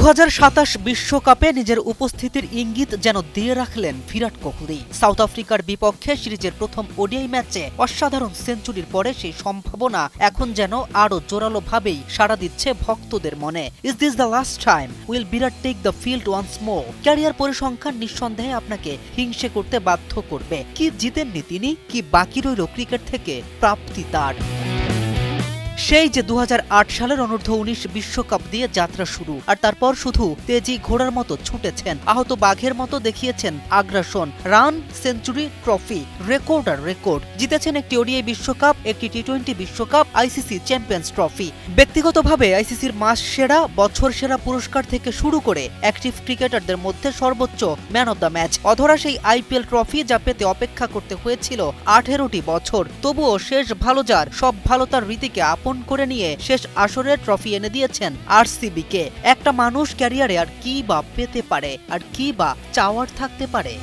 2027 বিশ্বকাপে নিজের উপস্থিতির ইঙ্গিত যেন দিয়ে রাখলেন বিরাট কোহলি। সাউথ আফ্রিকার বিপক্ষে সিরিজের প্রথম ওডিআই ম্যাচে অসাধারণ সেঞ্চুরির পরে সেই সম্ভাবনা এখন যেন আরও জোরালোভাবেই সাড়া দিচ্ছে ভক্তদের মনে। Is this the last time will Virat take the field once more? Career পরিসংখ্যান নিঃসন্দেহে আপনাকে হিংসে করতে বাধ্য করবে। কি জিতেননি তিনি, কি বাকি রইল ক্রিকেট থেকে প্রাপ্তি তার? সেই যে 2008 সালের অনূর্ধ্ব-19 বিশ্বকাপ দিয়ে যাত্রা শুরু, আর তারপর শুধু তেজি ঘোড়ার মতো ছুটেছেন, আহত বাঘের মতো দেখিয়েছেন আগ্রাসন। রান, সেঞ্চুরি, ট্রফি, রেকর্ড আর রেকর্ড। জিতেছেন একটি ওডিআই বিশ্বকাপ, একটি টি-20 বিশ্বকাপ, আইসিসি চ্যাম্পিয়ন্স ট্রফি। ব্যক্তিগতভাবে আইসিসির মাস সেরা, বছর সেরা পুরস্কার থেকে শুরু করে অ্যাক্টিভ ক্রিকেটারদের মধ্যে সর্বোচ্চ ম্যান অব দ্য ম্যাচ। অধরা সেই আইপিএল ট্রফি যা পেতে অপেক্ষা করতে হয়েছিল 18টি বছর। তবুও শেষ ভালো যার, সব ভালো তার রীতিকে আপন করে নিয়ে শেষ আসরে ট্রফি এনে দিয়েছেন আরসিবিকে। একটা মানুষ ক্যারিয়ারে আর কি বা পেতে পারে, আর কি বা চাওয়ার থাকতে পারে?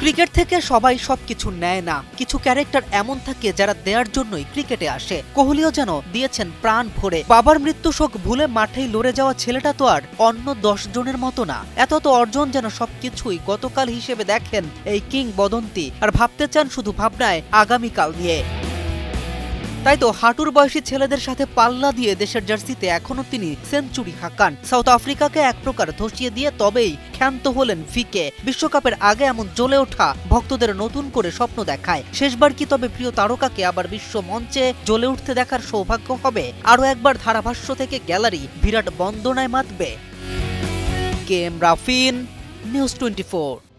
ক্রিকেট থেকে সবাই সবকিছু নেয় না, কিছু ক্যারেক্টার এমন থাকে যারা দেওয়ার জন্যই ক্রিকেটে আসে। কোহলিও যেন দিয়েছেন প্রাণ ভরে। বাবার মৃত্যু শোক ভুলে মাঠেই লড়ে যাওয়া ছেলেটা তো আর অন্য 10 জনের মতো না। এত অর্জন যেন সবকিছুই গতকাল হিসেবে দেখেন এই কিংবদন্তি, আর ভাবতে চান শুধু ভাবনায় আগামীকাল নিয়ে। তাই তো হাঁটুর বয়সী ছেলেদের সাথে পাল্লা দিয়ে দেশের জার্সিতে এখনো তিনি সেঞ্চুরি হাঁকান। সাউথ আফ্রিকাকে এক প্রকার ধসিয়ে দিয়ে তবেই ক্ষান্ত হলেন ভিকে। বিশ্বকাপের আগে এমন জ্বলে ওঠা ভক্তদের নতুন করে স্বপ্ন দেখায়। শেষবার কি তবে প্রিয় তারকাকে আবার বিশ্ব মঞ্চে জ্বলে উঠতে দেখার সৌভাগ্য হবে? আরও একবার ধারাভাষ্য থেকে গ্যালারি বিরাট বন্দনায় মাতবে। K M Rafin, news 24।